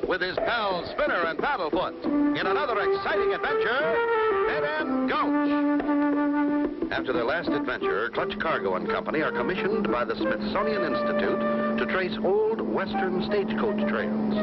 with his pals Spinner and Paddlefoot in another exciting adventure, Dead End Gulch. After their last adventure, Clutch Cargo and Company are commissioned by the Smithsonian Institute to trace old Western stagecoach trails.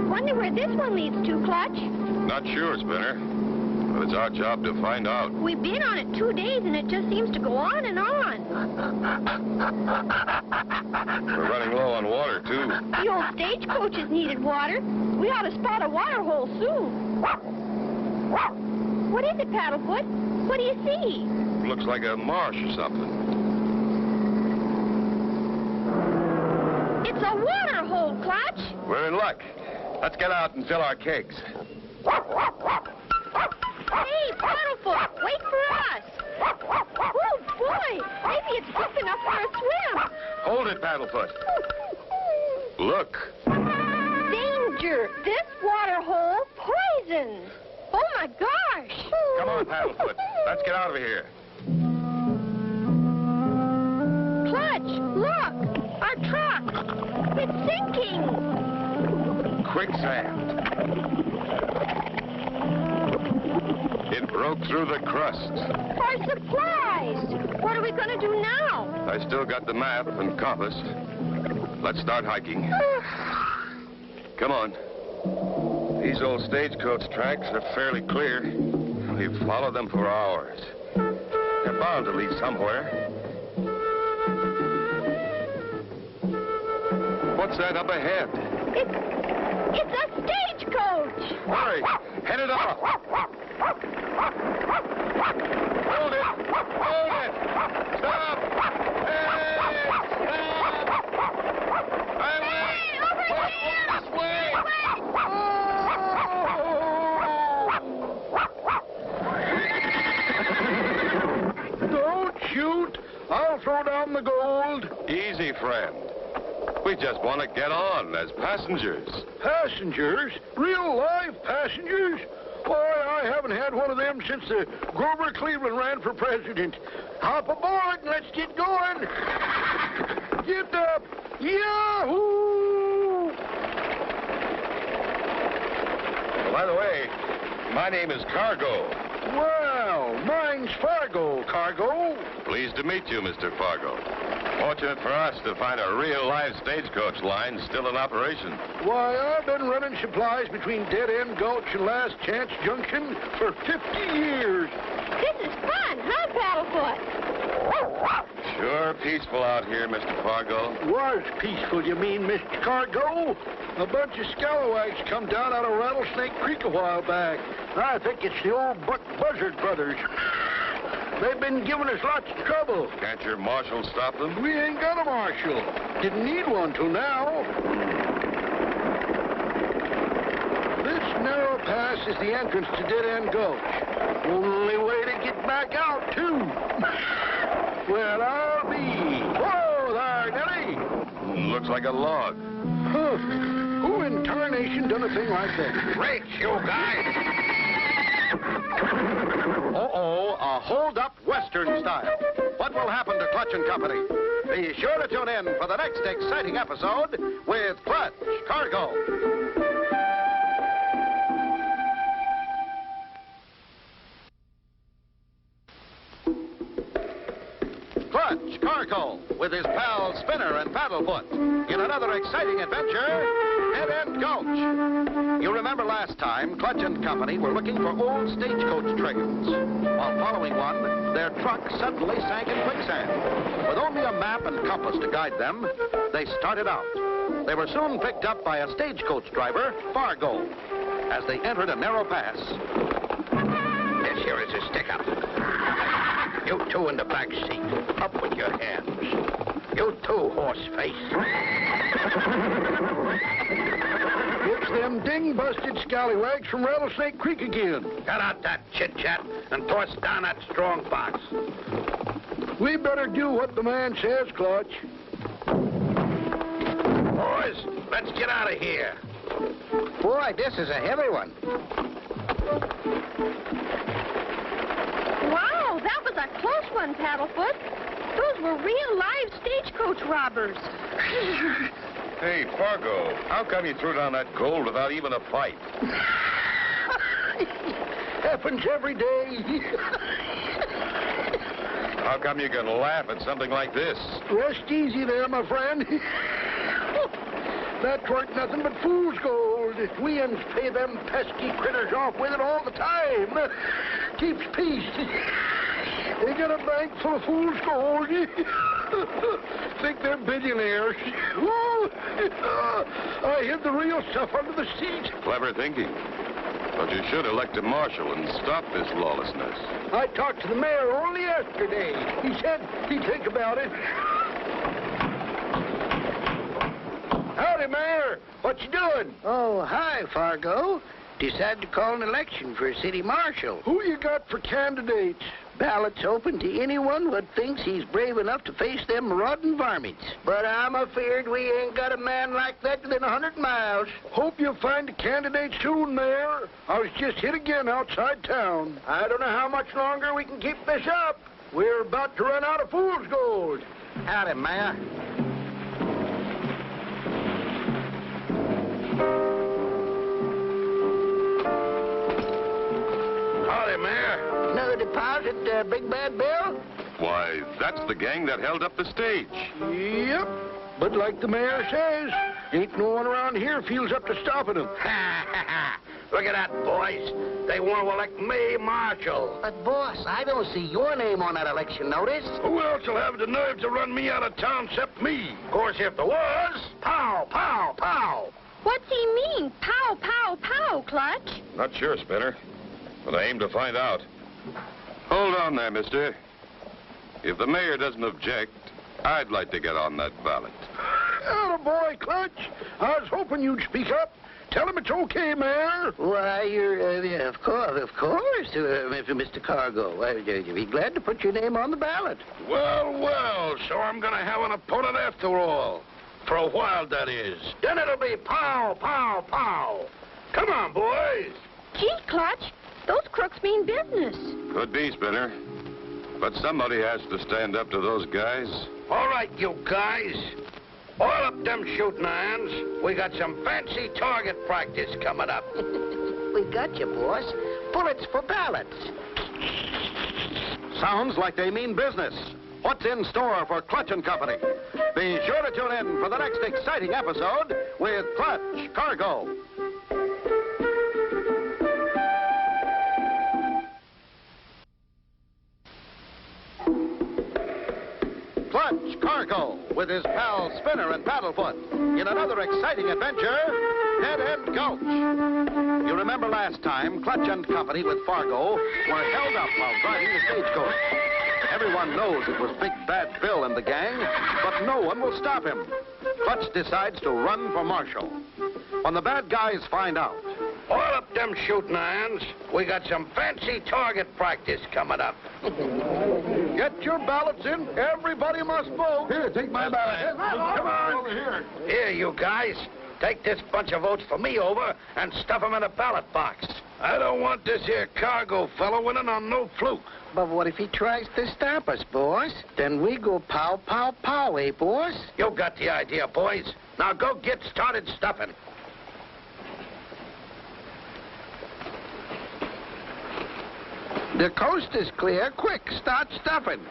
Wonder where this one leads to, Clutch? Not sure, Spinner. But it's our job to find out. We've been on it 2 days, and it just seems to go on and on. We're running low on water, too. The old stagecoaches needed water. We ought to spot a water hole soon. What is it, Paddlefoot? What do you see? Looks like a marsh or something. It's a water hole, Clutch. We're in luck. Let's get out and fill our kegs. Hey, Paddlefoot, wait for us. Oh, boy, maybe it's deep enough for a swim. Hold it, Paddlefoot. Look. Danger! This water hole poisons. Oh, my gosh. Come on, Paddlefoot. Let's get out of here. Clutch, look. Our truck. It's sinking. Quicksand. It broke through the crust. Our supplies. What are we going to do now? I still got the map and compass. Let's start hiking. Come on. These old stagecoach tracks are fairly clear. We've followed them for hours. They're bound to lead somewhere. What's that up ahead? It's a stagecoach. Hurry! Head it off! Hold it! Hold it! Stop! Hey! Stop! Hey, over here! This way! Don't shoot! I'll throw down the gold. Easy, friend. We just want to get on as passengers. Passengers? Real live passengers? Boy, I haven't had one of them since Grover Cleveland ran for president. Hop aboard and let's get going. Get up. Yahoo! By the way, my name is Cargo. Well, mine's Fargo, Cargo. Pleased to meet you, Mr. Fargo. Fortunate for us to find a real live stagecoach line still in operation. Why, I've been running supplies between Dead End Gulch and Last Chance Junction for 50 years. This is fun, huh, Paddlefoot? Sure peaceful out here, Mr. Fargo. Was peaceful, you mean, Mr. Cargo? A bunch of scalawags come down out of Rattlesnake Creek a while back. I think it's the old Buck Buzzard brothers. They've been giving us lots of trouble. Can't your marshal stop them? We ain't got a marshal. Didn't need one till now. This narrow pass is the entrance to Dead End Gulch. Only way to get back out, too. Well, I'll be. Whoa there, Nellie. Looks like a log. Huh. Who in tarnation done a thing like that? Brakes, you guys! Uh-oh, a hold-up Western style. What will happen to Clutch and Company? Be sure to tune in for the next exciting episode with Clutch Cargo. Clutch Cargo with his pals Spinner and Paddlefoot in another exciting adventure, Dead End Gulch. You remember last time, Clutch and Company were looking for old stagecoach trails. While following one, their truck suddenly sank in quicksand. With only a map and compass to guide them, they started out. They were soon picked up by a stagecoach driver, Fargo. As they entered a narrow pass. This here is a stick-up. You two in the back seat. Up with your hands. You too, horse-face. It's them ding-busted scallywags from Rattlesnake Creek again. Cut out that chit-chat and toss down that strong box. We better do what the man says, Clutch. Boys, let's get out of here. Boy, this is a heavy one. Wow, that was a close one, Paddlefoot. Those were real live stagecoach robbers. Hey, Fargo, how come you threw down that gold without even a fight? Happens every day. How come you can laugh at something like this? Rest easy there, my friend. That weren't nothing but fool's gold. We uns pay them pesky critters off with it all the time. Keeps peace. They got a bank full of fool's gold. Think they're billionaires. I hid the real stuff under the seat. Clever thinking. But you should elect a marshal and stop this lawlessness. I talked to the mayor only yesterday. He said he'd think about it. Howdy, Mayor. What you doing? Oh, hi, Fargo. Decided to call an election for a city marshal. Who you got for candidates? Ballots open to anyone what thinks he's brave enough to face them marauding varmints. But I'm afeard we ain't got a man like that within 100 miles. Hope you'll find a candidate soon, Mayor. I was just hit again outside town. I don't know how much longer we can keep this up. We're about to run out of fool's gold. Howdy, Mayor. Howdy, Mayor. Another deposit, Big Bad Bill? Why, that's the gang that held up the stage. Yep. But like the mayor says, ain't no one around here feels up to stopping them. Look at that, boys. They want to elect me marshal. But, boss, I don't see your name on that election notice. Who else will have the nerve to run me out of town except me? Of course, if there was, pow, pow, pow. What's he mean? Pow, pow, pow, Clutch. Not sure, Spinner, but I aim to find out. Hold on there, mister. If the mayor doesn't object, I'd like to get on that ballot. Attaboy, Clutch. I was hoping you'd speak up. Tell him it's okay, Mayor. Why, you're, of course, Mr. Cargo. I'd be glad to put your name on the ballot. Well, so I'm going to have an opponent after all. For a while, that is. Then it'll be pow, pow, pow. Come on, boys. Gee, Clutch, those crooks mean business. Could be, Spinner. But somebody has to stand up to those guys. All right, you guys. Oil up them shooting irons. We got some fancy target practice coming up. We got you, boss. Bullets for ballots. Sounds like they mean business. What's in store for Clutch and Company? Be sure to tune in for the next exciting episode with Clutch Cargo. Clutch Cargo with his pal Spinner and Paddlefoot in another exciting adventure, Dead End Gulch. You remember last time Clutch and Company with Fargo were held up while driving the stagecoach. Everyone knows it was Big Bad Bill and the gang, but no one will stop him. Clutch decides to run for marshal. When the bad guys find out, Oil up them shooting irons. We got some fancy target practice coming up. Get your ballots in. Everybody must vote. Here, take my ballot. Come on. Over here. Here, you guys. Take this bunch of votes for me over and stuff them in a ballot box. I don't want this here Cargo fellow winning on no fluke. But what if he tries to stop us, boss? Then we go pow, pow, pow, eh, boss? You got the idea, boys. Now go get started stuffing. The coast is clear. Quick, start stuffing.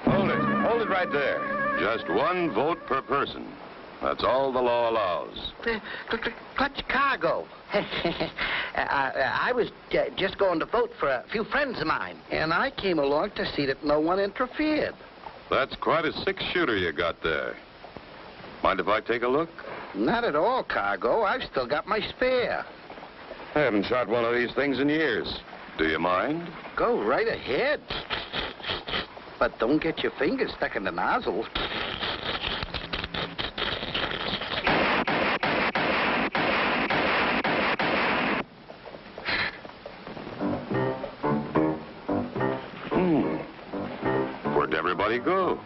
Hold it right there. Just one vote per person. That's all the law allows. Clutch Cargo. I was just going to vote for a few friends of mine, and I came along to see that no one interfered. That's quite a six-shooter you got there. Mind if I take a look? Not at all, Cargo. I've still got my spare. I haven't shot one of these things in years. Do you mind? Go right ahead. But don't get your fingers stuck in the nozzle. Where'd everybody go?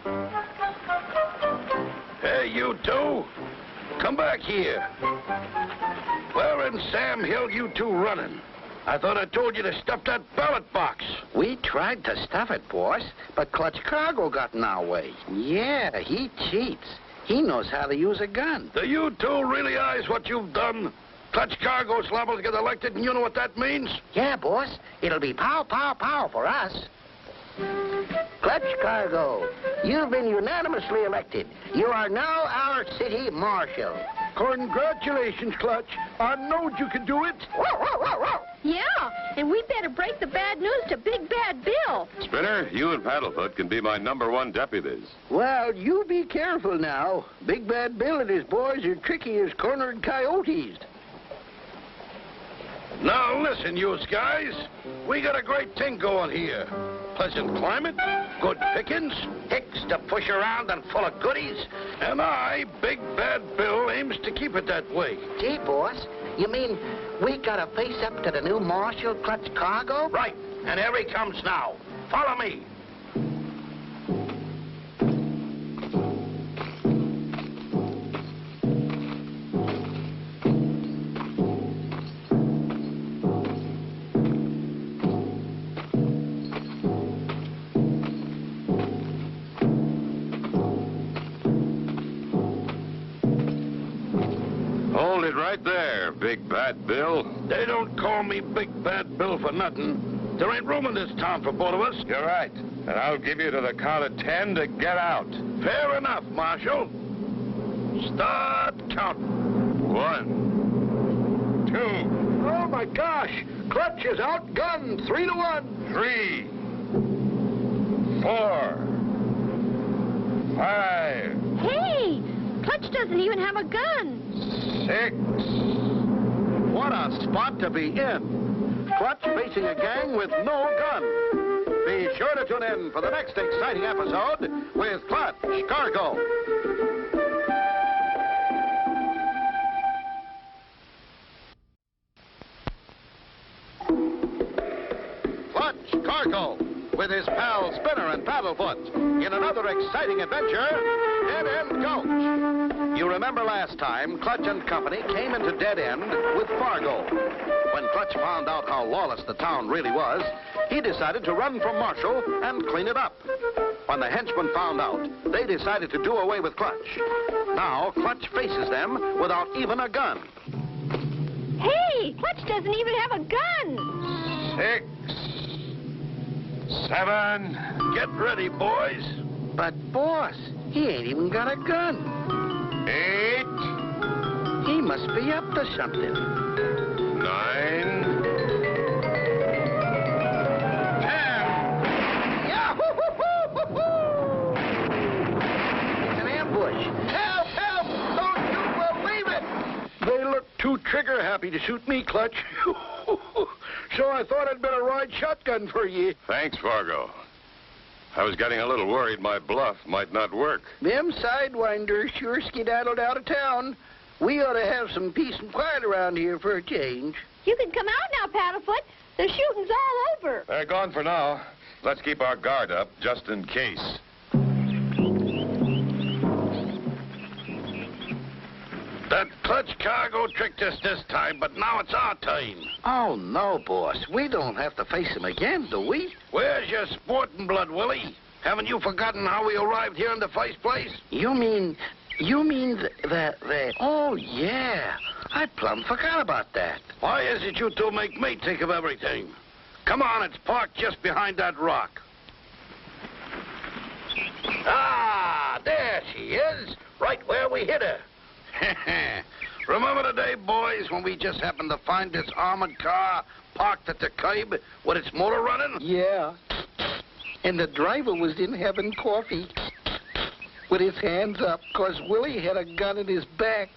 Hey, you two. Come back here. Where in Sam Hill you two running? I thought I told you to stuff that ballot box. We tried to stuff it, boss, but Clutch Cargo got in our way. Yeah, he cheats. He knows how to use a gun. Do you two realize what you've done? Clutch Cargo's liable to get elected, and you know what that means? Yeah, boss. It'll be pow, pow, pow for us. Clutch Cargo, you've been unanimously elected. You are now our city marshal. Congratulations, Clutch. I knowed you could do it. Yeah, and we better break the bad news to Big Bad Bill. Spinner, you and Paddlefoot can be my #1 deputies. Well, you be careful now. Big Bad Bill and his boys are tricky as cornered coyotes. Now listen, you guys. We got a great thing going here. Pleasant climate, good pickings, Hicks to push around and full of goodies. and I, Big Bad Bill, aims to keep it that way. Gee, boss, you mean we gotta face up to the new marshal, Clutch Cargo? Right, and here he comes now. Follow me. Hold it right there, Big Bad Bill. They don't call me Big Bad Bill for nothing. There ain't room in this town for both of us. You're right. And I'll give you to the count of 10 to get out. Fair enough, Marshal. Start counting. 1, 2, Oh, my gosh. Clutch is outgunned 3-1. 3, 4, 5, Hey, Clutch doesn't even have a gun. 6. What a spot to be in. Clutch facing a gang with no gun. Be sure to tune in for the next exciting episode with Clutch Cargo. Clutch Cargo with his pal Spinner and Paddlefoot in another exciting adventure, Dead End Gulch. You remember last time, Clutch and Company came into Dead End with Fargo. When Clutch found out how lawless the town really was, he decided to run from Marshall and clean it up. When the henchmen found out, they decided to do away with Clutch. Now, Clutch faces them without even a gun. Hey, Clutch doesn't even have a gun. 6, 7. Get ready, boys. But, boss, he ain't even got a gun. 8, He must be up to something. 9, 10. Yahoo! It's an ambush. Help, help! Don't you believe it! They look too trigger-happy to shoot me, Clutch. So I thought I'd better ride shotgun for you. Thanks, Fargo. I was getting a little worried my bluff might not work. Them sidewinders sure skedaddled out of town. We ought to have some peace and quiet around here for a change. You can come out now, Paddlefoot. The shooting's all over. They're gone for now. Let's keep our guard up, just in case. That Clutch Cargo tricked us this time, but now it's our time. Oh, no, boss. We don't have to face him again, do we? Where's your sporting blood, Willie? Haven't you forgotten how we arrived here in the first place? You mean the... Oh, yeah. I plumb forgot about that. Why is it you two make me think of everything? Come on, it's parked just behind that rock. Ah, there she is, right where we hit her. Remember the day, boys, when we just happened to find this armored car parked at the curb with its motor running? Yeah. And the driver was in having coffee with his hands up because Willie had a gun in his back.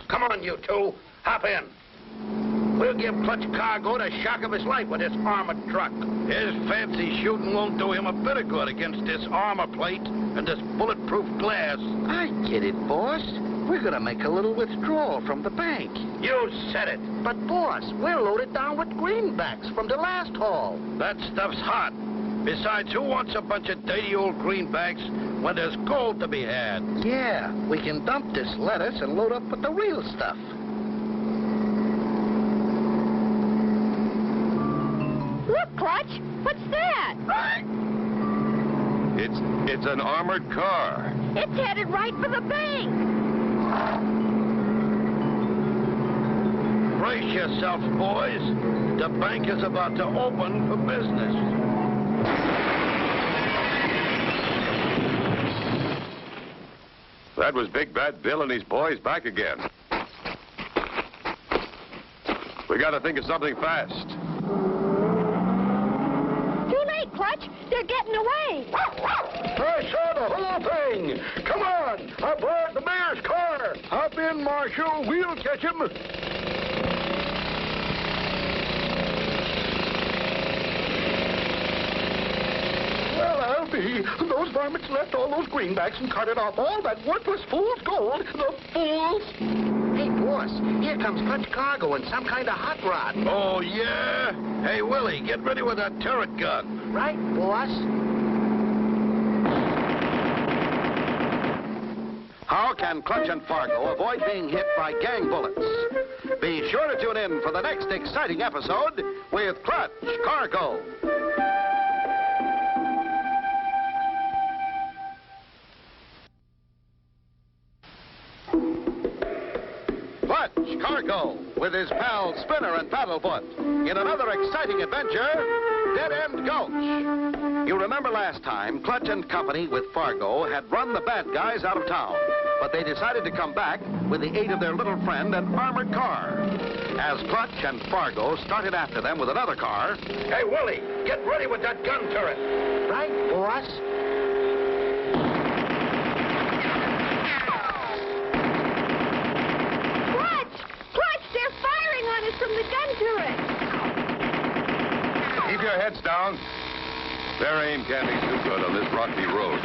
Come on, you two. Hop in. We'll give Clutch Cargo the shock of his life with this armored truck. His fancy shooting won't do him a bit of good against this armor plate and this bulletproof glass. I get it, boss. We're going to make a little withdrawal from the bank. You said it. But, boss, we're loaded down with greenbacks from the last haul. That stuff's hot. Besides, who wants a bunch of dirty old greenbacks when there's gold to be had? Yeah, we can dump this lettuce and load up with the real stuff. Clutch. What's that? It's an armored car. It's headed right for the bank. Brace yourselves, boys. The bank is about to open for business. That was Big Bad Bill and his boys back again. We gotta think of something fast. Too late, Clutch. They're getting away. I saw the whole thing. Come on. Aboard the mayor's car. Hop in, Marshal. We'll catch him. Well, I'll be. Those varmints left all those greenbacks and carted off all that worthless fool's gold. The fools. Hey, boss, here comes Clutch Cargo and some kind of hot rod. Oh, yeah? Hey, Willie, get ready with that turret gun. Right, boss? How can Clutch and Fargo avoid being hit by gang bullets? Be sure to tune in for the next exciting episode with Clutch Cargo. Clutch Cargo with his pals Spinner and Paddlefoot in another exciting adventure, Dead End Gulch. You remember last time, Clutch and Company with Fargo had run the bad guys out of town, but they decided to come back with the aid of their little friend, an armored car. As Clutch and Fargo started after them with another car... Hey, Willie, get ready with that gun turret. Right, boss? From the gun turret. Keep your heads down. Their aim can't be too good on this rocky road.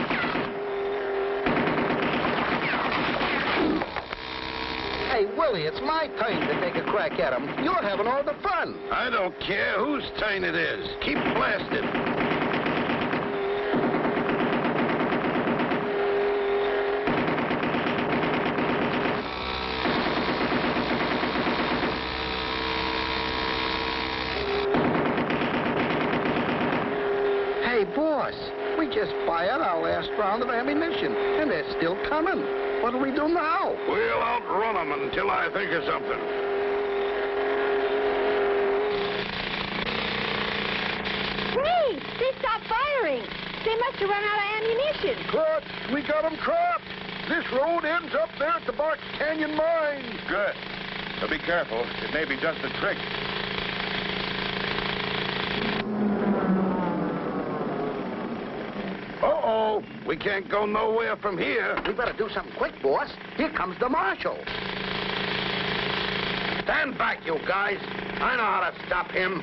Hey, Willie, it's my turn to take a crack at him. You're having all the fun. I don't care whose turn it is. Keep blasting. Boss, we just fired our last round of ammunition, and they're still coming. What'll we do now? We'll outrun them until I think of something. Hey, they stopped firing. They must have run out of ammunition. Clutch, we got them trapped. This road ends up there at the Box Canyon mine. Good. So be careful. It may be just a trick. Uh-oh. We can't go nowhere from here. We better do something quick, boss. Here comes the marshal. Stand back, you guys. I know how to stop him.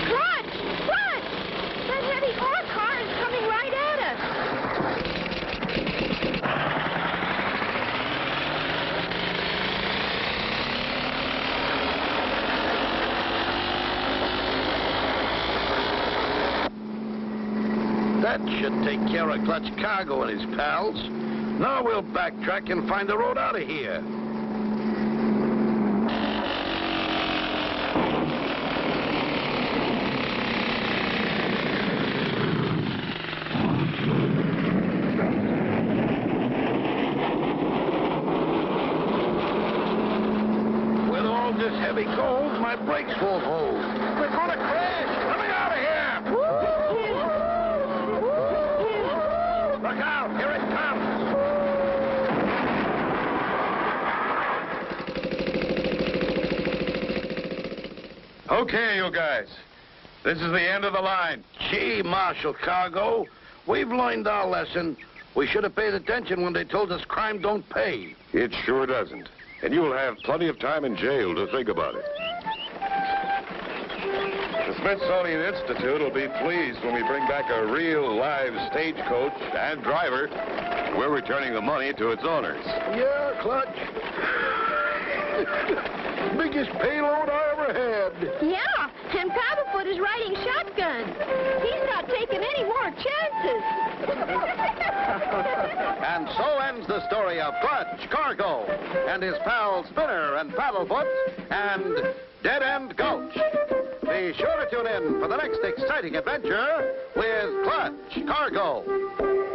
Clutch! Clutch! That heavy ore car is coming right at us. That should take care of Clutch Cargo and his pals. Now we'll backtrack and find the road out of here. With all this heavy gold, my brakes won't hold. We're gonna crash. Let me out of here. Look out! Here it comes! Okay, you guys. This is the end of the line. Gee, Marshal Cargo, we've learned our lesson. We should have paid attention when they told us crime don't pay. It sure doesn't. And you'll have plenty of time in jail to think about it. The Smithsonian Institute will be pleased when we bring back a real live stagecoach and driver. We're returning the money to its owners. Yeah, Clutch. Biggest payload I ever ahead. Yeah, and Paddlefoot is riding shotgun. He's not taking any more chances. And so ends the story of Gulch, Cargo, and his pals Spinner and Paddlefoot, and Dead End Gulch. Be sure to tune in for the next exciting adventure with Gulch, Cargo.